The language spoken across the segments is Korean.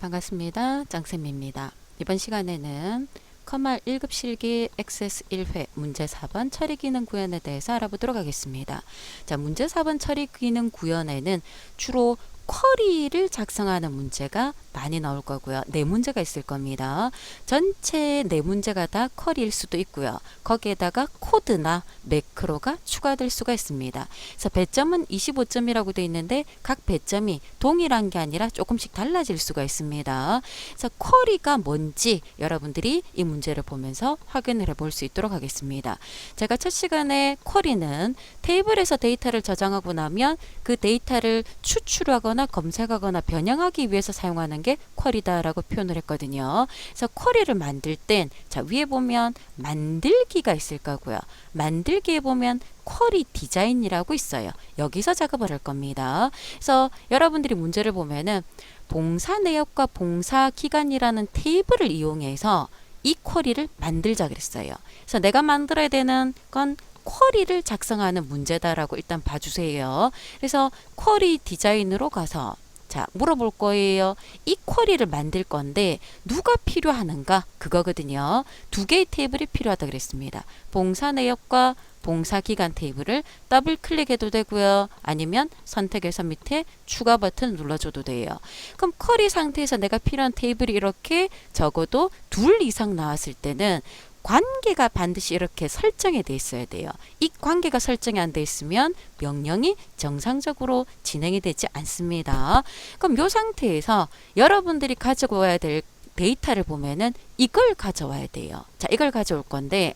반갑습니다. 짱쌤입니다. 이번 시간에는 컴활 1급 실기 액세스 1회 문제 4번 처리 기능 구현에 대해서 알아보도록 하겠습니다. 자, 문제 4번 처리 기능 구현에는 주로 쿼리를 작성하는 문제가 많이 나올 거고요. 네 문제가 있을 겁니다. 전체 네 문제가 다 쿼리일 수도 있고요. 거기에다가 코드나 매크로가 추가될 수가 있습니다. 그래서 배점은 25점이라고 되어 있는데 각 배점이 동일한 게 아니라 조금씩 달라질 수가 있습니다. 그래서 쿼리가 뭔지 여러분들이 이 문제를 보면서 확인을 해볼 수 있도록 하겠습니다. 제가 첫 시간에 쿼리는 테이블에서 데이터를 저장하고 나면 그 데이터를 추출하거나 검색하거나 변형하기 위해서 사용하는 게 쿼리다라고 표현을 했거든요. 그래서 쿼리를 만들 땐 자, 위에 보면 만들기가 있을 거고요. 만들기에 보면 쿼리 디자인이라고 있어요. 여기서 작업을 할 겁니다. 그래서 여러분들이 문제를 보면은 봉사 내역과 봉사 기간이라는 테이블을 이용해서 이 쿼리를 만들자 그랬어요. 그래서 내가 만들어야 되는 건 쿼리를 작성하는 문제다라고 일단 봐주세요. 그래서 쿼리 디자인으로 가서 자, 물어볼 거예요. 이 쿼리를 만들 건데 누가 필요하는가? 그거거든요. 두 개의 테이블이 필요하다 그랬습니다. 봉사 내역과 봉사 기간 테이블을 더블 클릭해도 되고요. 아니면 선택해서 밑에 추가 버튼 눌러줘도 돼요. 그럼 쿼리 상태에서 내가 필요한 테이블이 이렇게 적어도 둘 이상 나왔을 때는 관계가 반드시 이렇게 설정이 돼 있어야 돼요. 이 관계가 설정이 안 돼 있으면 명령이 정상적으로 진행이 되지 않습니다. 그럼 이 상태에서 여러분들이 가지고 와야 될 데이터를 보면은 이걸 가져와야 돼요. 자, 이걸 가져올 건데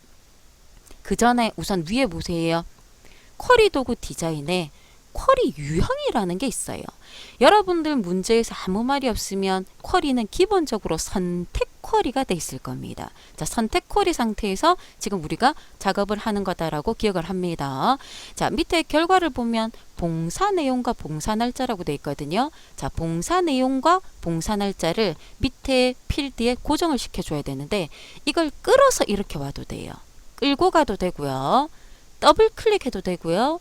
그 전에 우선 위에 보세요. 쿼리 도구 디자인에 쿼리 유형이라는 게 있어요. 여러분들 문제에서 아무 말이 없으면 쿼리는 기본적으로 선택 쿼리가 돼 있을 겁니다. 자, 선택 쿼리 상태에서 지금 우리가 작업을 하는 거다라고 기억을 합니다. 자, 밑에 결과를 보면 봉사 내용과 봉사 날짜라고 돼 있거든요. 자, 봉사 내용과 봉사 날짜를 밑에 필드에 고정을 시켜줘야 되는데 이걸 끌어서 이렇게 와도 돼요. 끌고 가도 되고요. 더블 클릭해도 되고요.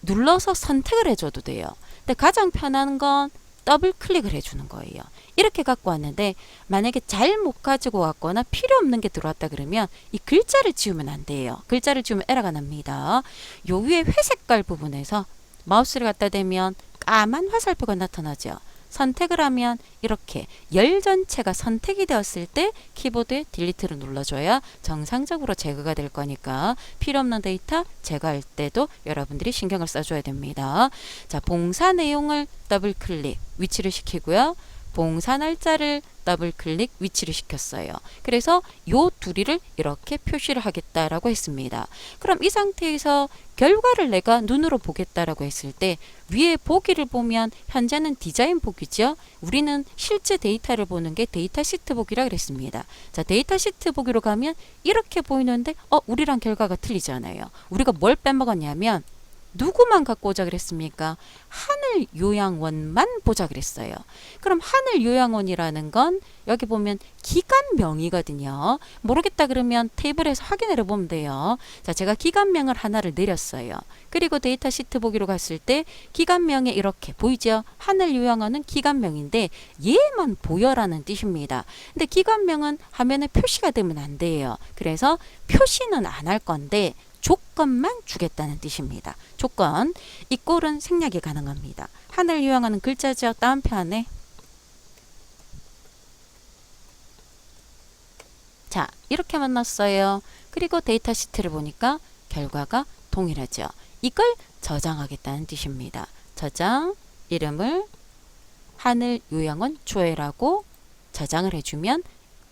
눌러서 선택을 해줘도 돼요. 근데 가장 편한 건 더블 클릭을 해주는 거예요. 이렇게 갖고 왔는데 만약에 잘못 가지고 왔거나 필요 없는 게 들어왔다 그러면 이 글자를 지우면 안 돼요. 글자를 지우면 에러가 납니다. 요 위에 회색깔 부분에서 마우스를 갖다 대면 까만 화살표가 나타나죠. 선택을 하면 이렇게 열 전체가 선택이 되었을 때 키보드에 딜리트를 눌러줘야 정상적으로 제거가 될 거니까 필요 없는 데이터 제거할 때도 여러분들이 신경을 써줘야 됩니다. 자, 봉사 내용을 더블 클릭 위치를 시키고요. 봉사 날짜를 더블 클릭 위치를 시켰어요. 그래서 요 둘이를 이렇게 표시를 하겠다라고 했습니다. 그럼 이 상태에서 결과를 내가 눈으로 보겠다라고 했을 때 위에 보기를 보면 현재는 디자인 보기죠. 우리는 실제 데이터를 보는 게 데이터 시트 보기라 그랬습니다. 자, 데이터 시트 보기로 가면 이렇게 보이는데 우리랑 결과가 틀리잖아요. 우리가 뭘 빼먹었냐면 누구만 갖고 오자 그랬습니까? 하늘 요양원만 보자 그랬어요. 그럼 하늘 요양원이라는 건 여기 보면 기관명이거든요. 모르겠다 그러면 테이블에서 확인을 해보면 돼요. 자, 제가 기관명을 하나를 내렸어요. 그리고 데이터 시트 보기로 갔을 때 기관명에 이렇게 보이죠? 하늘 요양원은 기관명인데 얘만 보여라는 뜻입니다. 근데 기관명은 화면에 표시가 되면 안 돼요. 그래서 표시는 안 할 건데 조건만 주겠다는 뜻입니다. 조건. 이 꼴은 생략이 가능합니다. 하늘 요양하는 글자죠. 다운편에. 자, 이렇게만 넣었어요. 그리고 데이터 시트를 보니까 결과가 동일하죠. 이걸 저장하겠다는 뜻입니다. 저장 이름을 하늘 요양원 조회라고 저장을 해주면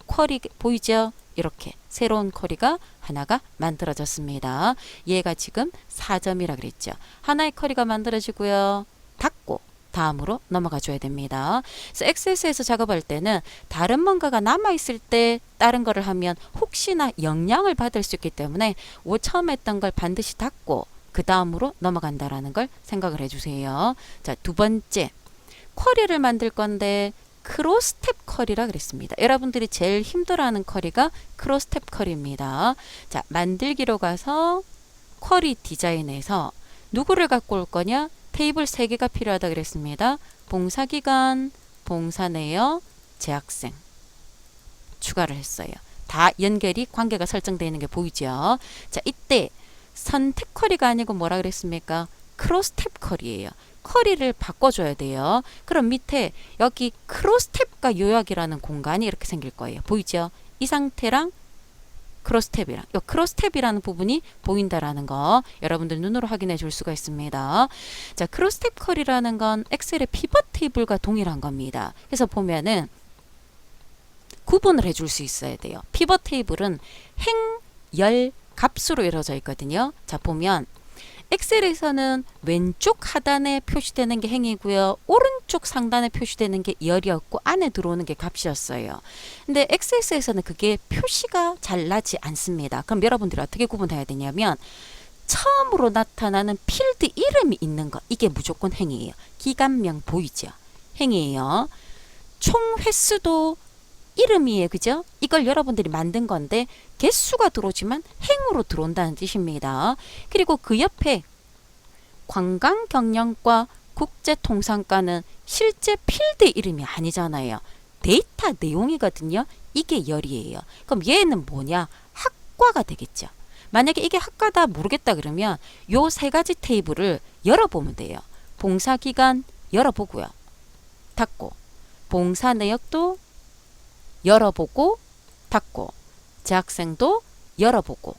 쿼리 보이죠? 이렇게 새로운 쿼리가 하나가 만들어졌습니다. 얘가 지금 4점이라 그랬죠. 하나의 쿼리가 만들어지고요. 닫고 다음으로 넘어가 줘야 됩니다. 그래서 액세스에서 작업할 때는 다른 뭔가가 남아있을 때 다른 거를 하면 혹시나 영향을 받을 수 있기 때문에 처음 했던 걸 반드시 닫고 그 다음으로 넘어간다라는 걸 생각을 해주세요. 자, 두 번째 쿼리를 만들 건데 크로스탭 쿼리라 그랬습니다. 여러분들이 제일 힘들어하는 쿼리가 크로스탭 쿼리입니다. 자, 만들기로 가서 쿼리 디자인에서 누구를 갖고 올 거냐? 테이블 3개가 필요하다 그랬습니다. 봉사기간, 봉사 내역 재학생 추가를 했어요. 다 연결이 관계가 설정되어 있는 게 보이죠. 자, 이때 선택 쿼리가 아니고 뭐라 그랬습니까? 크로스 탭 쿼리예요. 쿼리를 바꿔줘야 돼요. 그럼 밑에 여기 크로스 탭과 요약이라는 공간이 이렇게 생길 거예요. 보이죠? 이 상태랑 크로스 탭이랑 이 크로스 탭이라는 부분이 보인다라는 거 여러분들 눈으로 확인해 줄 수가 있습니다. 자, 크로스 탭 쿼리라는 건 엑셀의 피벗 테이블과 동일한 겁니다. 그래서 보면은 구분을 해줄 수 있어야 돼요. 피벗 테이블은 행, 열, 값으로 이루어져 있거든요. 자, 보면 엑셀에서는 왼쪽 하단에 표시되는 게 행이고요. 오른쪽 상단에 표시되는 게 열이었고 안에 들어오는 게 값이었어요. 근데 엑셀에서는 그게 표시가 잘 나지 않습니다. 그럼 여러분들이 어떻게 구분해야 되냐면 처음으로 나타나는 필드 이름이 있는 거 이게 무조건 행이에요. 기간명 보이죠? 행이에요. 총 횟수도 이름이에요. 그죠? 이걸 여러분들이 만든 건데 개수가 들어오지만 행으로 들어온다는 뜻입니다. 그리고 그 옆에 관광경영과 국제통상과는 실제 필드 이름이 아니잖아요. 데이터 내용이거든요. 이게 열이에요. 그럼 얘는 뭐냐? 학과가 되겠죠. 만약에 이게 학과다 모르겠다 그러면 요 세 가지 테이블을 열어보면 돼요. 봉사기간 열어보고요. 닫고 봉사 내역도 열어보고 닫고 재학생도 열어보고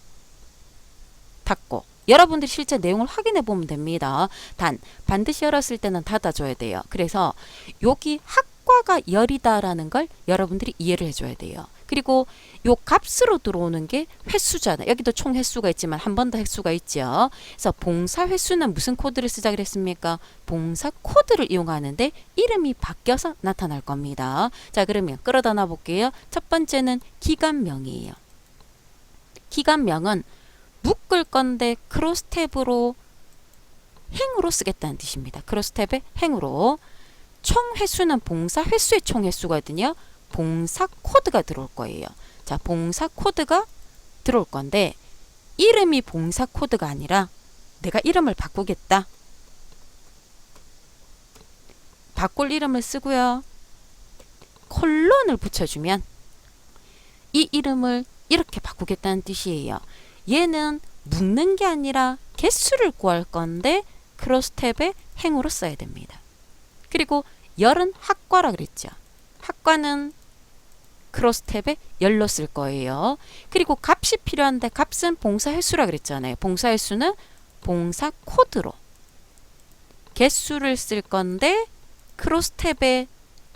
닫고 여러분들이 실제 내용을 확인해 보면 됩니다. 단 반드시 열었을 때는 닫아줘야 돼요. 그래서 여기 학과가 열이다라는 걸 여러분들이 이해를 해줘야 돼요. 그리고 요 값으로 들어오는 게 횟수잖아요. 여기도 총 횟수가 있지만 한 번 더 횟수가 있죠. 그래서 봉사 횟수는 무슨 코드를 쓰자 그랬습니까? 봉사 코드를 이용하는데 이름이 바뀌어서 나타날 겁니다. 자, 그러면 끌어다 놔 볼게요. 첫 번째는 기간명이에요. 기간명은 묶을 건데 크로스 탭으로 행으로 쓰겠다는 뜻입니다. 크로스 탭에 행으로. 총 횟수는 봉사 횟수의 총 횟수거든요. 봉사 코드가 들어올 거예요. 자, 봉사 코드가 들어올 건데 이름이 봉사 코드가 아니라 내가 이름을 바꾸겠다. 바꿀 이름을 쓰고요. 콜론을 붙여주면 이 이름을 이렇게 바꾸겠다는 뜻이에요. 얘는 묶는 게 아니라 개수를 구할 건데 크로스 탭에 행으로 써야 됩니다. 그리고 열은 학과라 그랬죠. 학과는 크로스 탭에 열로 쓸 거예요. 그리고 값이 필요한데 값은 봉사 횟수라 그랬잖아요. 봉사 횟수는 봉사 코드로 개수를 쓸 건데 크로스 탭에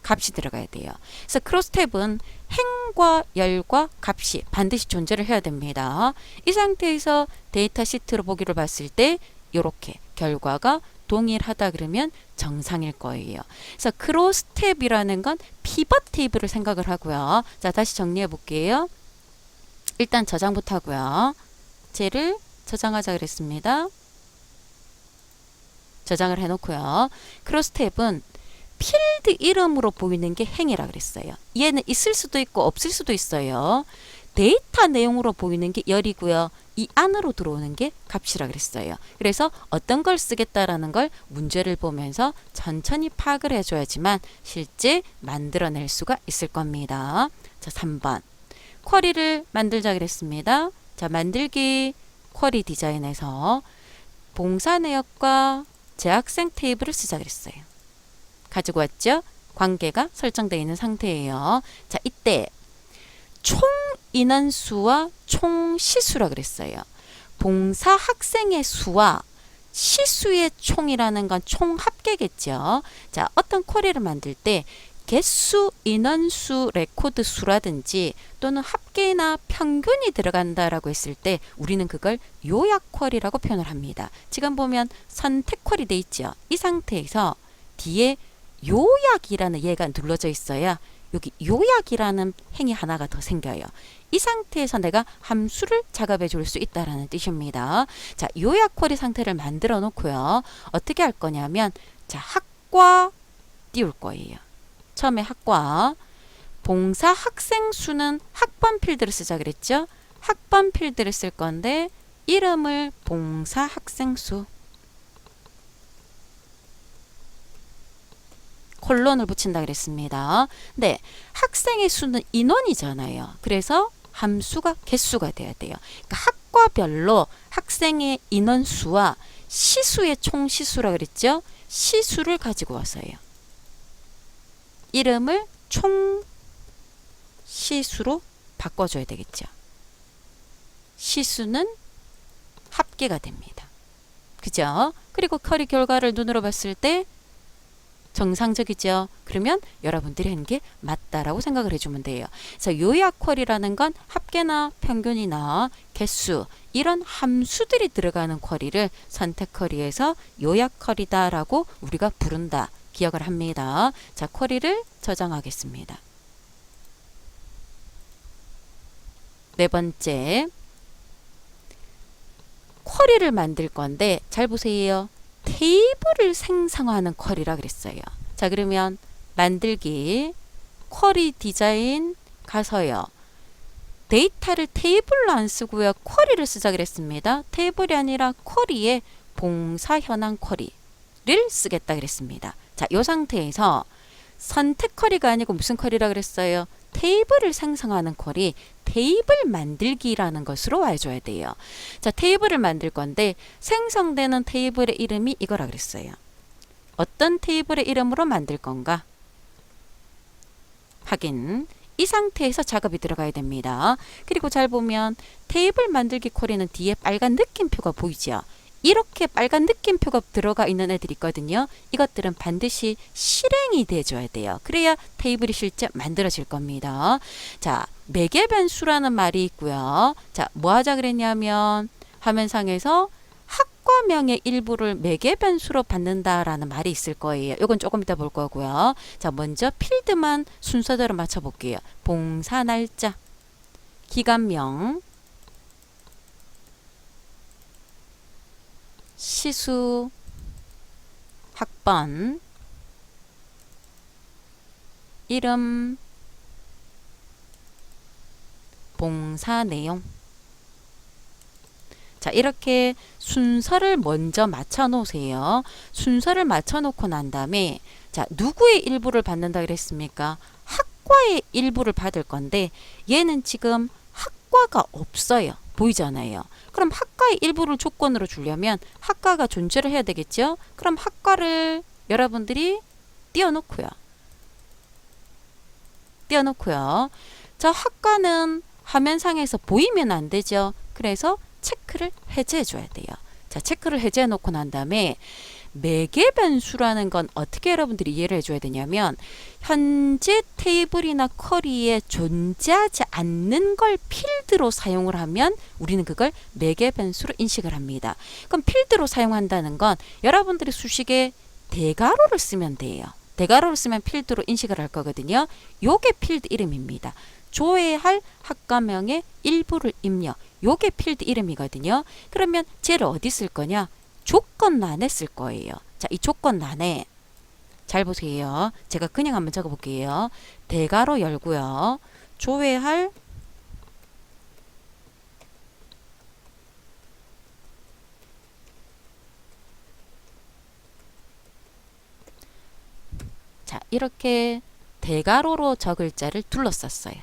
값이 들어가야 돼요. 그래서 크로스 탭은 행과 열과 값이 반드시 존재를 해야 됩니다. 이 상태에서 데이터 시트로 보기를 봤을 때 이렇게 결과가 동일하다 그러면 정상일 거예요. 그래서 크로스 탭이라는 건 피벗 테이블을 생각을 하고요. 자, 다시 정리해 볼게요. 일단 저장부터 하고요. 쟤를 저장하자 그랬습니다. 저장을 해 놓고요. 크로스 탭은 필드 이름으로 보이는 게 행이라 그랬어요. 얘는 있을 수도 있고 없을 수도 있어요. 데이터 내용으로 보이는 게 열이고요. 이 안으로 들어오는 게 값이라 그랬어요. 그래서 어떤 걸 쓰겠다라는 걸 문제를 보면서 천천히 파악을 해줘야지만 실제 만들어낼 수가 있을 겁니다. 자, 3번. 쿼리를 만들자 그랬습니다. 자, 만들기 쿼리 디자인에서 봉사 내역과 재학생 테이블을 쓰자 그랬어요. 가지고 왔죠? 관계가 설정되어 있는 상태예요. 자, 이때 총 인원수와 총 시수라 그랬어요. 봉사 학생의 수와 시수의 총이라는 건 총 합계겠죠. 자, 어떤 쿼리를 만들 때 개수, 인원수, 레코드 수라든지 또는 합계나 평균이 들어간다라고 했을 때 우리는 그걸 요약 쿼리라고 표현을 합니다. 지금 보면 선택 쿼리 돼 있죠. 이 상태에서 뒤에 요약이라는 얘가 눌러져 있어야 여기 요약이라는 행위 하나가 더 생겨요. 이 상태에서 내가 함수를 작업해 줄 수 있다라는 뜻입니다. 자, 요약 쿼리 상태를 만들어 놓고요. 어떻게 할 거냐면 자, 학과 띄울 거예요. 처음에 학과 봉사 학생 수는 학번 필드를 쓰자 그랬죠. 학번 필드를 쓸 건데 이름을 봉사 학생 수 콜론을 붙인다 그랬습니다. 네, 학생의 수는 인원이잖아요. 그래서 함수가 개수가 돼야 돼요. 그러니까 학과별로 학생의 인원수와 시수의 총시수라 그랬죠. 시수를 가지고 와서요. 이름을 총시수로 바꿔줘야 되겠죠. 시수는 합계가 됩니다. 그죠? 그리고 커리 결과를 눈으로 봤을 때 정상적이죠. 그러면 여러분들이 한 게 맞다라고 생각을 해주면 돼요. 그래서 요약 쿼리라는 건 합계나 평균이나 개수 이런 함수들이 들어가는 쿼리를 선택 쿼리에서 요약 쿼리다라고 우리가 부른다. 기억을 합니다. 자, 쿼리를 저장하겠습니다. 네 번째, 쿼리를 만들 건데 잘 보세요. 테이블을 생성하는 쿼리라 그랬어요. 자, 그러면 만들기 쿼리 디자인 가서요. 데이터를 테이블로 안 쓰고요. 쿼리를 쓰자 그랬습니다. 테이블이 아니라 쿼리에 봉사 현황 쿼리를 쓰겠다 그랬습니다. 자, 이 상태에서 선택 쿼리가 아니고 무슨 쿼리라 그랬어요? 테이블을 생성하는 쿼리, 테이블 만들기라는 것으로 와줘야 돼요. 자, 테이블을 만들 건데 생성되는 테이블의 이름이 이거라 그랬어요. 어떤 테이블의 이름으로 만들 건가? 확인. 이 상태에서 작업이 들어가야 됩니다. 그리고 잘 보면 테이블 만들기 쿼리는 뒤에 빨간 느낌표가 보이죠? 이렇게 빨간 느낌표가 들어가 있는 애들이 있거든요. 이것들은 반드시 실행이 돼줘야 돼요. 그래야 테이블이 실제 만들어질 겁니다. 자, 매개 변수라는 말이 있고요. 자, 뭐 하자 그랬냐면 화면상에서 학과명의 일부를 매개 변수로 받는다라는 말이 있을 거예요. 이건 조금 이따 볼 거고요. 자, 먼저 필드만 순서대로 맞춰 볼게요. 봉사 날짜, 기간명, 시수, 학번, 이름, 봉사 내용. 자, 이렇게 순서를 먼저 맞춰 놓으세요. 순서를 맞춰 놓고 난 다음에 자, 누구의 일부를 받는다 그랬습니까? 학과의 일부를 받을 건데 얘는 지금 학과가 없어요. 보이잖아요. 그럼 학과의 일부를 조건으로 주려면 학과가 존재를 해야 되겠죠? 그럼 학과를 여러분들이 띄워놓고요. 저 학과는 화면상에서 보이면 안 되죠. 그래서 체크를 해제해 줘야 돼요. 자, 체크를 해제해 놓고 난 다음에 매개 변수라는 건 어떻게 여러분들이 이해를 해줘야 되냐면 현재 테이블이나 쿼리에 존재하지 않는 걸 필드로 사용을 하면 우리는 그걸 매개 변수로 인식을 합니다. 그럼 필드로 사용한다는 건 여러분들이 수식에 대괄호를 쓰면 돼요. 대괄호를 쓰면 필드로 인식을 할 거거든요. 요게 필드 이름입니다. 조회할 학과명의 일부를 입력. 요게 필드 이름이거든요. 그러면 쟤를 어디 쓸 거냐? 조건란에 쓸 거예요. 자, 이 조건란에 잘 보세요. 제가 그냥 한번 적어 볼게요. 대괄호 열고요. 조회할 자, 이렇게 대괄호로 적을 자를 둘러쌌어요.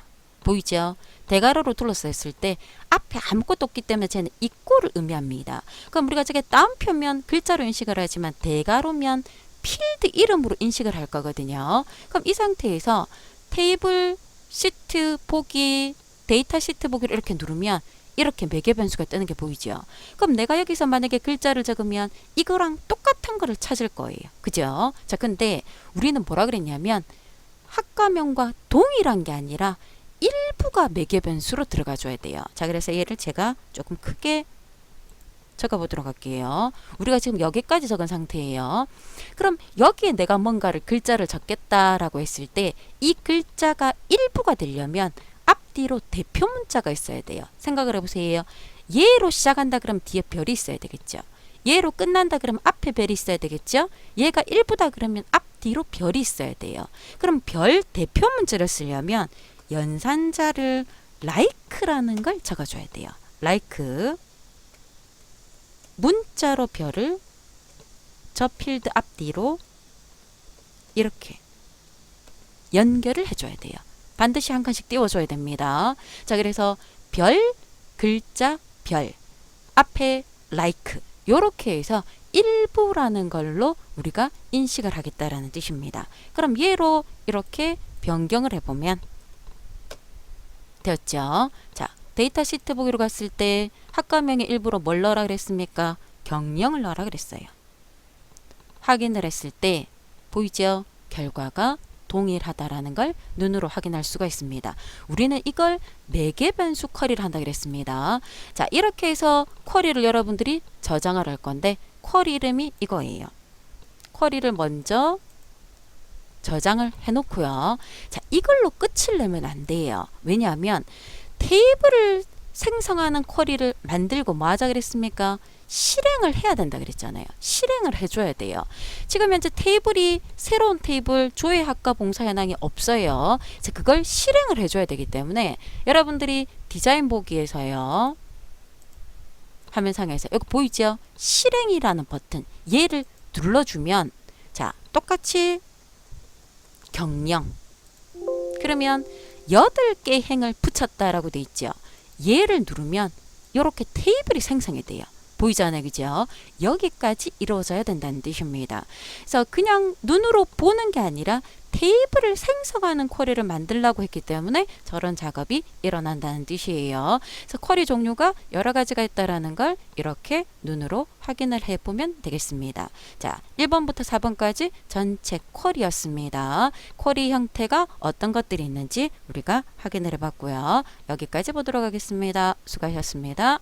보이죠? 대괄호로 둘러쌌을 때 앞에 아무것도 없기 때문에 쟤는 입구를 의미합니다. 그럼 우리가 저게 다운표면 글자로 인식을 하지만 대괄호면 필드 이름으로 인식을 할 거거든요. 그럼 이 상태에서 테이블 시트 보기, 데이터 시트 보기를 이렇게 누르면 이렇게 매개 변수가 뜨는 게 보이죠. 그럼 내가 여기서 만약에 글자를 적으면 이거랑 똑같은 거를 찾을 거예요. 그죠? 자, 근데 우리는 뭐라 그랬냐면 학과명과 동일한 게 아니라 일부가 매개 변수로 들어가 줘야 돼요. 자, 그래서 얘를 제가 조금 크게 적어 보도록 할게요. 우리가 지금 여기까지 적은 상태예요. 그럼 여기에 내가 뭔가를 글자를 적겠다라고 했을 때 이 글자가 일부가 되려면 앞뒤로 대표 문자가 있어야 돼요. 생각을 해보세요. 얘로 시작한다 그러면 뒤에 별이 있어야 되겠죠. 얘로 끝난다 그러면 앞에 별이 있어야 되겠죠. 얘가 일부다 그러면 앞뒤로 별이 있어야 돼요. 그럼 별 대표 문자를 쓰려면 연산자를 like라는 걸 적어줘야 돼요. like 문자로 별을 저 필드 앞뒤로 이렇게 연결을 해줘야 돼요. 반드시 한 칸씩 띄워줘야 됩니다. 자, 그래서 별, 글자, 별, 앞에 like 요렇게 해서 일부라는 걸로 우리가 인식을 하겠다라는 뜻입니다. 그럼 얘로 이렇게 변경을 해보면 되었죠. 자, 데이터 시트 보기로 갔을 때 학과명의 일부로 뭘 넣으라 그랬습니까? 경령을 넣으라 그랬어요. 확인을 했을 때 보이죠? 결과가 동일하다라는 걸 눈으로 확인할 수가 있습니다. 우리는 이걸 매개 변수 쿼리를 한다 그랬습니다. 자, 이렇게 해서 쿼리를 여러분들이 저장을 할 건데 쿼리 이름이 이거예요. 쿼리를 먼저 저장을 해놓고요. 자, 이걸로 끝을 내면 안 돼요. 왜냐하면 테이블을 생성하는 쿼리를 만들고 뭐 하자 그랬습니까? 실행을 해야 된다 그랬잖아요. 실행을 해줘야 돼요. 지금 현재 테이블이 새로운 테이블 조회학과 봉사 현황이 없어요. 그래서 그걸 실행을 해줘야 되기 때문에 여러분들이 디자인 보기에서요. 화면상에서 여기 보이죠? 실행이라는 버튼 얘를 눌러주면 자, 똑같이 경령 그러면 8개 행을 붙였다라고 돼 있죠. 얘를 누르면 이렇게 테이블이 생성이 돼요. 보이잖아요. 그죠? 여기까지 이루어져야 된다는 뜻입니다. 그래서 그냥 눈으로 보는 게 아니라 테이블을 생성하는 쿼리를 만들려고 했기 때문에 저런 작업이 일어난다는 뜻이에요. 그래서 쿼리 종류가 여러 가지가 있다라는 걸 이렇게 눈으로 확인을 해보면 되겠습니다. 자, 1번부터 4번까지 전체 쿼리였습니다. 쿼리 형태가 어떤 것들이 있는지 우리가 확인을 해봤고요. 여기까지 보도록 하겠습니다. 수고하셨습니다.